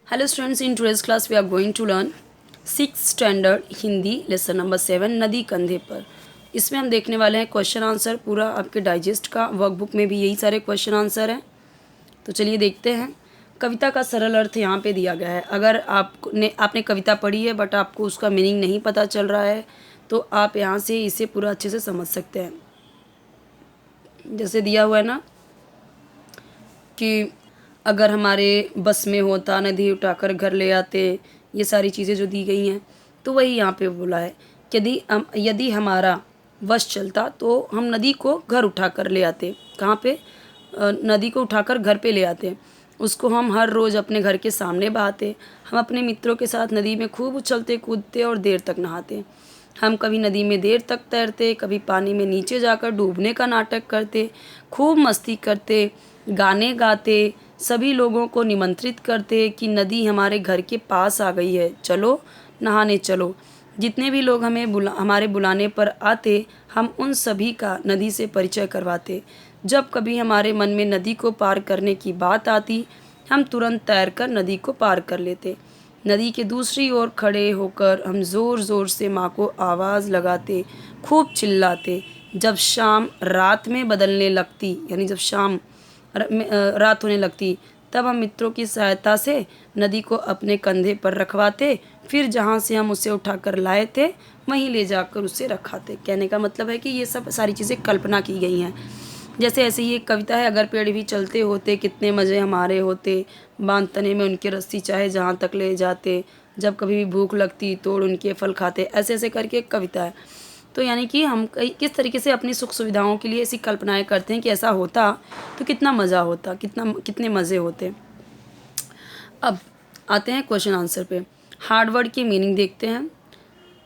Hello students, in today's class we are going to learn 6th standard Hindi lesson number 7 नदी कंधे पर। इसमें हम देखने वाले हैं क्वेश्चन आंसर पूरा आपके डाइजेस्ट का। वर्कबुक में भी यही सारे क्वेश्चन आंसर हैं। तो चलिए देखते हैं। कविता का सरल अर्थ यहाँ पे दिया गया है। अगर आपने कविता पढ़ी है बट आपको उसका मीनिंग नहीं पता चल रहा है तो आप यहाँ से इसे पूरा अच्छे से समझ सकते हैं। जैसे दिया हुआ है ना कि अगर हमारे बस में होता नदी उठाकर घर ले आते, ये सारी चीज़ें जो दी गई हैं तो वही यहाँ पे बोला है। यदि हमारा वश चलता तो हम नदी को घर उठाकर ले आते। कहाँ पे? नदी को उठाकर घर पे ले आते। उसको हम हर रोज़ अपने घर के सामने बहाते। हम अपने मित्रों के साथ नदी में खूब उछलते कूदते और देर तक नहाते। हम कभी नदी में देर तक तैरते, कभी पानी में नीचे जाकर डूबने का नाटक करते, खूब मस्ती करते, गाने गाते, सभी लोगों को निमंत्रित करते कि नदी हमारे घर के पास आ गई है, चलो नहाने चलो। जितने भी लोग हमारे बुलाने पर आते, हम उन सभी का नदी से परिचय करवाते। जब कभी हमारे मन में नदी को पार करने की बात आती, हम तुरंत तैरकर नदी को पार कर लेते। नदी के दूसरी ओर खड़े होकर हम ज़ोर ज़ोर से माँ को आवाज़ लगाते, खूब चिल्लाते। जब शाम रात में बदलने लगती, यानी जब शाम रात होने लगती, तब हम मित्रों की सहायता से नदी को अपने कंधे पर रखवाते। फिर जहाँ से हम उसे उठाकर लाए थे वहीं ले जाकर उसे रखाते। कहने का मतलब है कि ये सब सारी चीज़ें कल्पना की गई हैं। जैसे ऐसे ही एक कविता है, अगर पेड़ भी चलते होते कितने मज़े हमारे होते, बांध तने में उनकी रस्सी चाहे जहाँ तक ले जाते, जब कभी भी भूख लगती तोड़ उनके फल खाते। ऐसे ऐसे करके एक कविता है। तो यानी कि हम किस तरीके से अपनी सुख सुविधाओं के लिए ऐसी कल्पनाएं करते हैं कि ऐसा होता तो कितना मज़ा होता, कितने मज़े होते। अब आते हैं क्वेश्चन आंसर पे। हार्ड वर्ड की मीनिंग देखते हैं।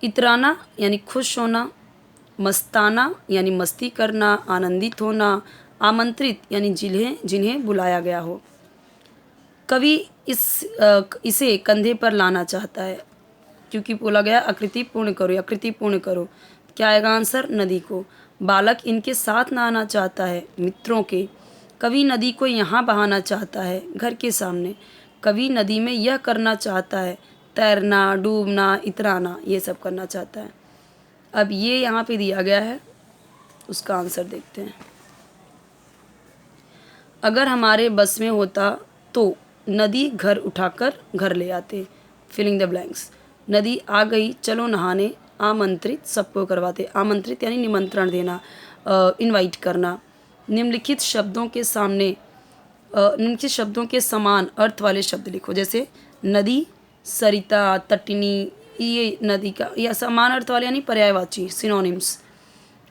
इतराना यानी खुश होना, मस्ताना यानी मस्ती करना, आनंदित होना, आमंत्रित यानी जिन्हें जिन्हें बुलाया गया हो। कवि इसे कंधे पर लाना चाहता है क्योंकि बोला गया आकृति पूर्ण करो, आकृति पूर्ण करो। क्या आएगा आंसर? नदी को। बालक इनके साथ नहाना चाहता है, मित्रों के। कवि नदी को यहाँ बहाना चाहता है, घर के सामने। कवि नदी में यह करना चाहता है, तैरना, डूबना, इतराना, ये सब करना चाहता है। अब ये यहाँ पे दिया गया है, उसका आंसर देखते हैं। अगर हमारे बस में होता तो नदी घर उठाकर घर ले आते। Filling the blanks. नदी आ गई चलो नहाने, आमंत्रित सबको करवाते। आमंत्रित यानी निमंत्रण देना, इनवाइट करना। निम्नलिखित शब्दों के निम्नलिखित शब्दों के समान अर्थ वाले शब्द लिखो। जैसे नदी, सरिता, तटिनी, ये नदी का या समान अर्थ वाले यानी पर्यायवाची, सिनोनिम्स।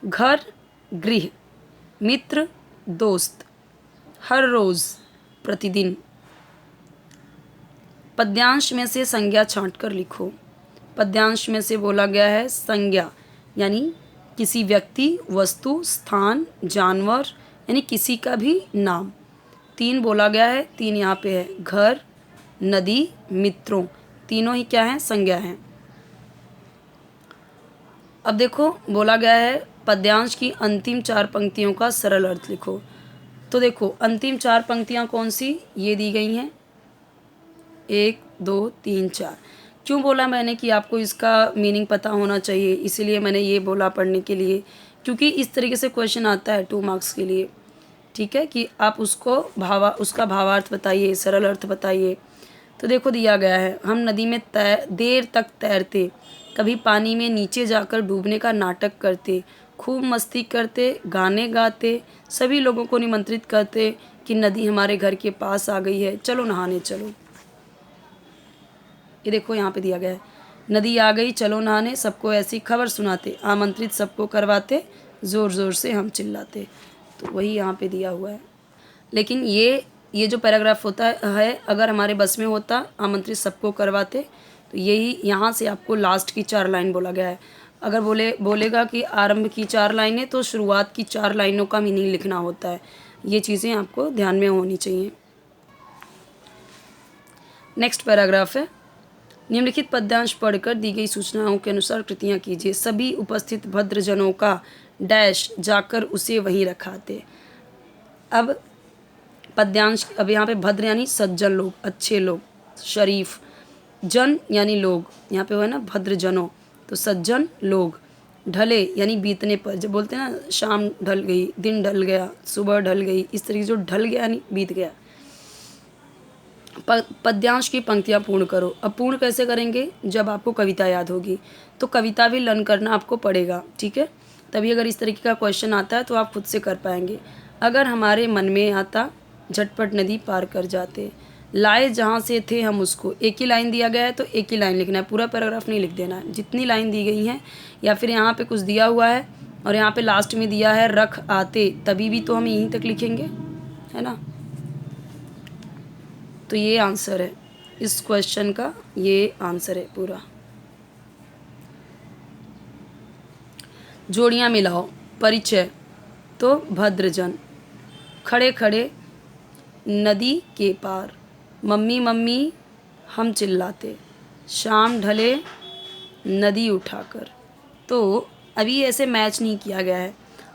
घर, गृह। मित्र, दोस्त। हर रोज़, प्रतिदिन। पद्यांश में से संज्ञा छांटकर लिखो। पद्यांश में से बोला गया है संज्ञा यानी किसी व्यक्ति, वस्तु, स्थान, जानवर यानी किसी का भी नाम। 3 बोला गया है, 3 यहाँ पे है। घर, नदी, मित्रों, तीनों ही क्या हैं? संज्ञा हैं। अब देखो बोला गया है पद्यांश की अंतिम 4 पंक्तियों का सरल अर्थ लिखो। तो देखो अंतिम 4 पंक्तियाँ कौन सी? ये दी गई हैं 1, 2, 3, 4। क्यों बोला मैंने कि आपको इसका मीनिंग पता होना चाहिए, इसीलिए मैंने ये बोला पढ़ने के लिए, क्योंकि इस तरीके से क्वेश्चन आता है 2 मार्क्स के लिए। ठीक है कि आप उसका भावार्थ बताइए, सरल अर्थ बताइए। तो देखो दिया गया है, हम नदी में देर तक तैरते, कभी पानी में नीचे जाकर डूबने का नाटक करते, खूब मस्ती करते, गाने गाते, सभी लोगों को निमंत्रित करते कि नदी हमारे घर के पास आ गई है, चलो नहाने चलो। ये देखो यहाँ पे दिया गया है, नदी आ गई चलो नहाने, सबको ऐसी खबर सुनाते, आमंत्रित सबको करवाते, ज़ोर ज़ोर से हम चिल्लाते। तो वही यहाँ पे दिया हुआ है। लेकिन ये जो पैराग्राफ होता है, अगर हमारे बस में होता, आमंत्रित सबको करवाते, तो यही यहाँ से आपको लास्ट की 4 लाइन बोला गया है। अगर बोलेगा कि आरंभ की 4 लाइनें, तो शुरुआत की 4 लाइनों का मीनिंग लिखना होता है। ये चीज़ें आपको ध्यान में होनी चाहिए। नेक्स्ट पैराग्राफ है, निम्नलिखित पद्यांश पढ़कर दी गई सूचनाओं के अनुसार कृतियाँ कीजिए। सभी उपस्थित भद्रजनों का डैश जाकर उसे वहीं रखाते। अब पद्यांश, अब यहाँ पे भद्र यानी सज्जन लोग, अच्छे लोग, शरीफ, जन यानी लोग, यहाँ पे वो है ना भद्र जनों, तो सज्जन लोग, ढले यानी बीतने पर, जब बोलते हैं ना शाम ढल गई, दिन ढल गया, सुबह ढल गई, इस तरीके से जो ढल गया यानी बीत गया। पद्यांश की पंक्तियाँ पूर्ण करो। अब पूर्ण कैसे करेंगे, जब आपको कविता याद होगी, तो कविता भी लर्न करना आपको पड़ेगा, ठीक है, तभी अगर इस तरीके का क्वेश्चन आता है तो आप खुद से कर पाएंगे। अगर हमारे मन में आता झटपट नदी पार कर जाते, लाए जहाँ से थे हम उसको, एक ही लाइन दिया गया है तो एक ही लाइन लिखना है, पूरा पैराग्राफ नहीं लिख देना है, जितनी लाइन दी गई हैं, या फिर यहाँ पे कुछ दिया हुआ है और यहाँ पे लास्ट में दिया है रख आते, तभी भी तो हम यहीं तक लिखेंगे, है ना। तो ये आंसर है इस क्वेश्चन का, ये आंसर है पूरा। जोड़ियाँ मिलाओ। परिचय, तो भद्रजन, खड़े खड़े नदी के पार, मम्मी मम्मी हम चिल्लाते, शाम ढले नदी उठाकर। तो अभी ऐसे मैच नहीं किया गया है,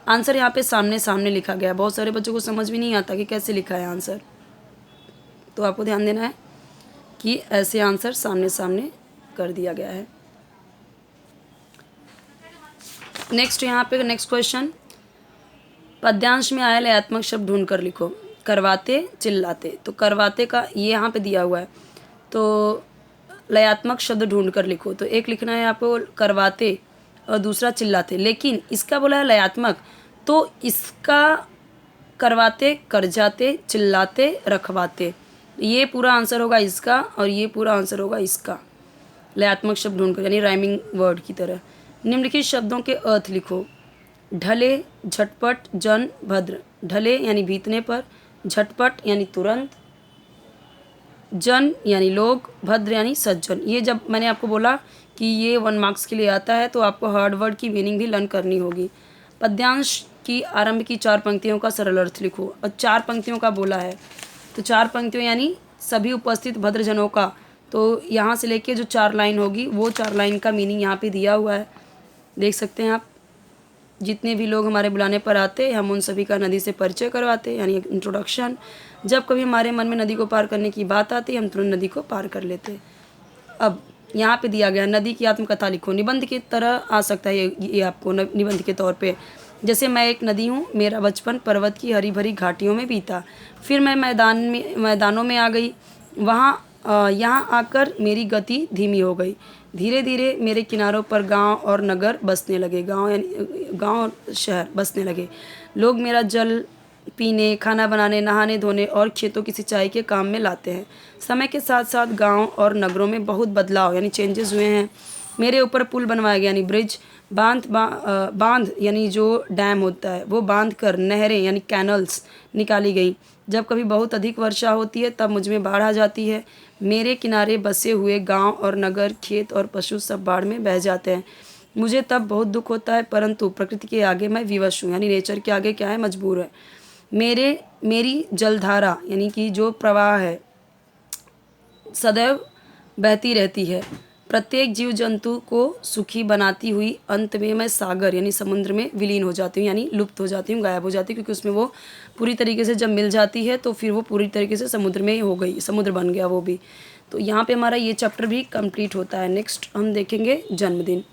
आंसर यहाँ पे सामने सामने लिखा गया है। बहुत सारे बच्चों को समझ भी नहीं आता कि कैसे लिखा है आंसर, तो आपको ध्यान देना है कि ऐसे आंसर सामने सामने कर दिया गया है। नेक्स्ट यहाँ पे नेक्स्ट क्वेश्चन, पद्यांश में आया लयात्मक शब्द ढूंढ कर लिखो। करवाते चिल्लाते, तो करवाते का ये यहाँ पे दिया हुआ है, तो लयात्मक शब्द ढूंढ कर लिखो। तो एक लिखना है आपको करवाते और दूसरा चिल्लाते, लेकिन इसका बोला है लयात्मक, तो इसका करवाते, कर जाते, चिल्लाते, रखवाते, ये पूरा आंसर होगा इसका और ये पूरा आंसर होगा इसका। लयात्मक शब्द ढूंढकर यानी राइमिंग वर्ड की तरह। निम्नलिखित शब्दों के अर्थ लिखो। ढले, झटपट, जन, भद्र। ढले यानी बीतने पर, झटपट यानी तुरंत, जन यानी लोग, भद्र यानी सज्जन। ये जब मैंने आपको बोला कि ये 1 मार्क्स के लिए आता है तो आपको हार्ड वर्ड की मीनिंग भी लर्न करनी होगी। पद्यांश की आरंभ की 4 पंक्तियों का सरल अर्थ लिखो। और 4 पंक्तियों का बोला है, तो 4 पंक्तियों यानी सभी उपस्थित भद्रजनों का, तो यहाँ से लेके जो 4 लाइन होगी वो 4 लाइन का मीनिंग यहाँ पे दिया हुआ है, देख सकते हैं आप। जितने भी लोग हमारे बुलाने पर आते हम उन सभी का नदी से परिचय करवाते, यानी इंट्रोडक्शन। जब कभी हमारे मन में नदी को पार करने की बात आती हम तुरंत नदी को पार कर लेते। अब यहाँ पे दिया गया नदी की आत्मकथा लिखो। निबंध की तरह आ सकता है ये आपको निबंध के तौर पे। जैसे मैं एक नदी हूँ, मेरा बचपन पर्वत की हरी भरी घाटियों में बीता, फिर मैं मैदानों में आ गई, वहाँ यहाँ आकर मेरी गति धीमी हो गई। धीरे धीरे मेरे किनारों पर गांव और नगर बसने लगे, गांव यानी गांव और शहर बसने लगे। लोग मेरा जल पीने, खाना बनाने, नहाने धोने और खेतों की सिंचाई के काम में लाते हैं। समय के साथ साथ गांव और नगरों में बहुत बदलाव यानी चेंजेस हुए हैं। मेरे ऊपर पुल बनवाया गया यानी ब्रिज, बांध यानी जो डैम होता है वो बांध कर, नहरें यानी कैनल्स निकाली गई। जब कभी बहुत अधिक वर्षा होती है तब मुझ में बाढ़ आ जाती है। मेरे किनारे बसे हुए गांव और नगर, खेत और पशु सब बाढ़ में बह जाते हैं। मुझे तब बहुत दुख होता है, परंतु प्रकृति के आगे मैं विवश हूँ, यानी नेचर के आगे क्या है, मजबूर है। मेरी जलधारा यानी कि जो प्रवाह है सदैव बहती रहती है, प्रत्येक जीव जंतु को सुखी बनाती हुई अंत में मैं सागर यानी समुद्र में विलीन हो जाती हूँ, यानी लुप्त हो जाती हूँ, गायब हो जाती हूँ, क्योंकि उसमें वो पूरी तरीके से जब मिल जाती है तो फिर वो पूरी तरीके से समुद्र में ही हो गई, समुद्र बन गया वो भी। तो यहाँ पे हमारा ये चैप्टर भी कंप्लीट होता है। नेक्स्ट हम देखेंगे जन्मदिन।